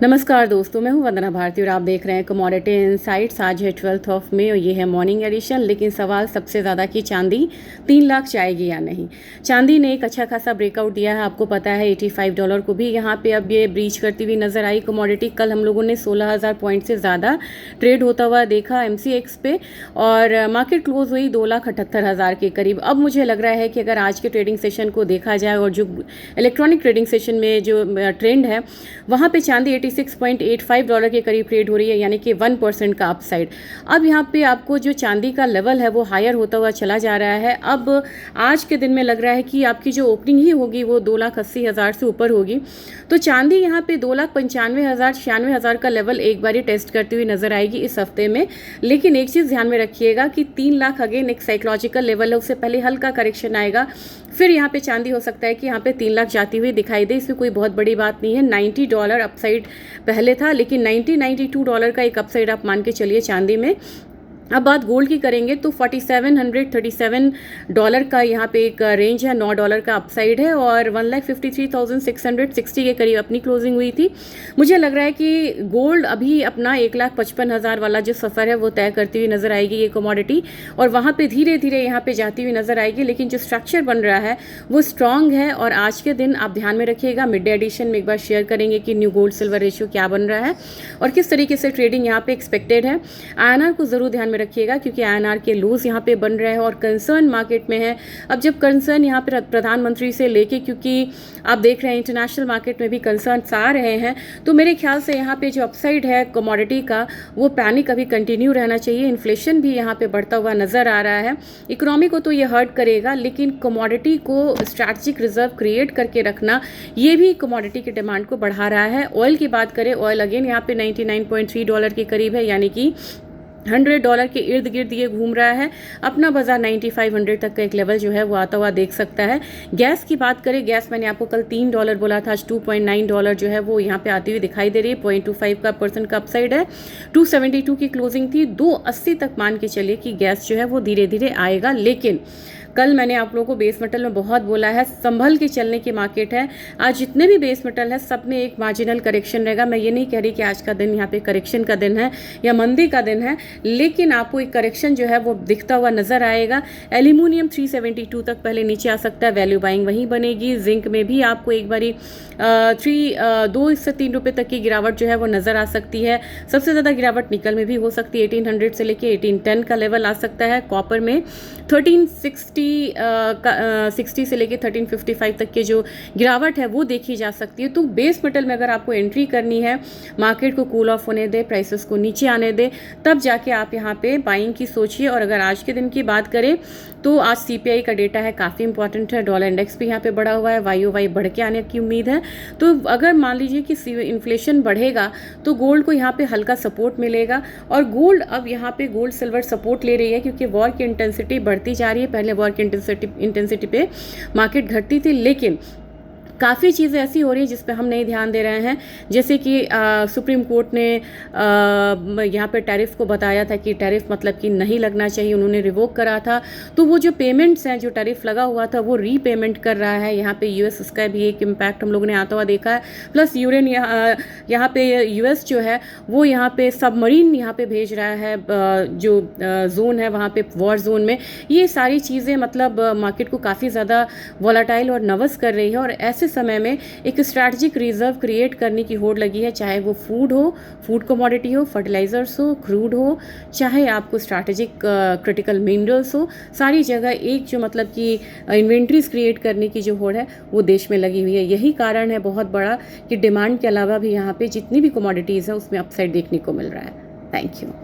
नमस्कार दोस्तों, मैं हूं वंदना भारती और आप देख रहे हैं कमोडिटी इनसाइट्स। आज है 12 ऑफ मई और ये है मॉर्निंग एडिशन। लेकिन सवाल सबसे ज़्यादा कि चांदी 3 लाख जाएगी या नहीं। चांदी ने एक अच्छा खासा ब्रेकआउट दिया है, आपको पता है $85 को भी यहाँ पे अब ये ब्रीच करती हुई नजर आई। कमोडिटी कल हम लोगों ने 16,000 पॉइंट से ज़्यादा ट्रेड होता हुआ देखा MCX पे और मार्केट क्लोज हुई 2,78,000 के करीब। अब मुझे लग रहा है कि अगर आज के ट्रेडिंग सेशन को देखा जाए और जो इलेक्ट्रॉनिक ट्रेडिंग सेशन में जो ट्रेंड है वहाँ पे चांदी $86.85 के करीब ट्रेड हो रही है, यानी कि 1% का अपसाइड। अब यहाँ पे आपको जो चांदी का लेवल है वो हायर होता हुआ चला जा रहा है। अब आज के दिन में लग रहा है कि आपकी जो ओपनिंग ही होगी वो 2,80,000 से ऊपर होगी। तो चांदी यहाँ पे 2,95,000 96,000 का लेवल एक बार ही टेस्ट करती हुई नजर आएगी इस हफ्ते में। लेकिन एक चीज़ ध्यान में रखिएगा कि 3 लाख अगेन एक साइकोलॉजिकल लेवल है, उससे पहले हल्का करेक्शन आएगा, फिर यहाँ पे चांदी हो सकता है कि यहाँ पे 3 लाख जाती हुई दिखाई दे। इसमें कोई बहुत बड़ी बात नहीं है। $90 अपसाइड पहले था, लेकिन $92 का एक अपसाइड आप मान के चलिए चांदी में। अब बात गोल्ड की करेंगे तो $4,737 का यहाँ पे एक रेंज है, $9 का अपसाइड है और 1,53,660 के करीब अपनी क्लोजिंग हुई थी। मुझे लग रहा है कि गोल्ड अभी अपना 1,55,000 वाला जो सफ़र है वो तय करती हुई नजर आएगी ये कमोडिटी, और वहाँ पे धीरे धीरे यहाँ पे जाती हुई नजर आएगी। लेकिन जो स्ट्रक्चर बन रहा है वो स्ट्रांग है और आज के दिन आप ध्यान में रखिएगा। मिड डे एडिशन में एक बार शेयर करेंगे कि न्यू गोल्ड सिल्वर रेशियो क्या बन रहा है और किस तरीके से ट्रेडिंग यहाँ पे एक्सपेक्टेड है। INR को ज़रूर ध्यान रखिएगा क्योंकि INR के लूज यहाँ पे बन रहे हैं और कंसर्न मार्केट में है। अब जब कंसर्न यहाँ पे प्रधानमंत्री से लेके, क्योंकि आप देख रहे हैं इंटरनेशनल मार्केट में भी कंसर्न्स आ रहे हैं, तो मेरे ख्याल से यहाँ पे जो अपसाइड है कमोडिटी का वो पैनिक अभी कंटिन्यू रहना चाहिए। इन्फ्लेशन भी यहाँ पे बढ़ता हुआ नजर आ रहा है। इकोनॉमी को तो ये हर्ट करेगा, लेकिन कमोडिटी को स्ट्रैटेजिक रिजर्व क्रिएट करके रखना ये भी कमोडिटी की डिमांड को बढ़ा रहा है। ऑयल की बात करें, ऑयल अगेन यहाँ पे $99.3 के करीब है, यानी कि $100 के इर्द गिर्द ये घूम रहा है। अपना बाजार 9500 तक का एक लेवल जो है वो आता हुआ देख सकता है। गैस की बात करें, गैस मैंने आपको कल $3 बोला था, आज $2.9 जो है वो यहाँ पे आती हुई दिखाई दे रही है। 0.25% का अपसाइड है। 272 की क्लोजिंग थी, 280 तक मान के चलिए कि गैस जो है वो धीरे धीरे आएगा। लेकिन कल मैंने आप लोगों को बेस मेटल में बहुत बोला है, संभल के चलने की मार्केट है। आज जितने भी बेस मेटल है सब में एक मार्जिनल करेक्शन रहेगा। मैं ये नहीं कह रही कि आज का दिन यहाँ पे करेक्शन का दिन है या मंदी का दिन है, लेकिन आपको एक करेक्शन जो है वो दिखता हुआ नजर आएगा। एल्यूमिनियम 372 तक पहले नीचे आ सकता है, वैल्यू बाइंग वहीं बनेगी। जिंक में भी आपको एक बारी 2 से 3 रुपये तक की गिरावट जो है वो नजर आ सकती है। सबसे ज़्यादा गिरावट निकल में भी हो सकती है, 1800 से लेके 1810 का लेवल आ सकता है। कॉपर में 1360 से लेके 1355 तक के जो गिरावट है वो देखी जा सकती है। तो बेस मेटल में अगर आपको एंट्री करनी है, मार्केट को कूल ऑफ होने दे, प्राइसेस को नीचे आने दे, तब जाके आप यहाँ पे बाइंग की सोचिए। और अगर आज के दिन की बात करें तो आज CPI का डेटा है, काफ़ी इंपॉर्टेंट है। डॉलर इंडेक्स भी यहाँ पे बढ़ा हुआ है, YOY बढ़ के आने की उम्मीद है। तो अगर मान लीजिए कि इन्फ्लेशन बढ़ेगा तो गोल्ड को यहाँ पे हल्का सपोर्ट मिलेगा। और गोल्ड अब यहाँ पे गोल्ड सिल्वर सपोर्ट ले रही है क्योंकि वॉर की इंटेंसिटी बढ़ती जा रही है। पहले वॉर की इंटेंसिटी पे मार्केट घटती थी, लेकिन काफ़ी चीज़ें ऐसी हो रही हैं जिस पे हम नहीं ध्यान दे रहे हैं। जैसे कि सुप्रीम कोर्ट ने यहाँ पे टैरिफ को बताया था कि टैरिफ मतलब कि नहीं लगना चाहिए, उन्होंने रिवोक करा था। तो वो जो पेमेंट्स हैं, जो टैरिफ लगा हुआ था वो रीपेमेंट कर रहा है यहाँ पे US। उसका भी एक इम्पैक्ट हम लोगों ने आता हुआ देखा है। प्लस यूरेन यहाँ पे US जो है वो यहाँ पे सबमरीन यहाँ पे भेज रहा है, जो जोन है वहाँ पे वॉर जोन में। ये सारी चीज़ें मतलब मार्केट को काफ़ी ज़्यादा वॉलेटाइल और नर्वस कर रही है। और ऐसे समय में एक स्ट्रैटेजिक रिजर्व क्रिएट करने की होड़ लगी है, चाहे वो फूड हो, फूड कमोडिटी हो, फर्टिलाइजर्स हो, क्रूड हो, चाहे आपको स्ट्रैटेजिक क्रिटिकल मिनरल्स हो, सारी जगह एक जो मतलब कि इन्वेंट्रीज क्रिएट करने की जो होड़ है वो देश में लगी हुई है। यही कारण है बहुत बड़ा कि डिमांड के अलावा भी यहाँ पे जितनी भी कमोडिटीज़ है उसमें अपसाइड देखने को मिल रहा है। Thank you.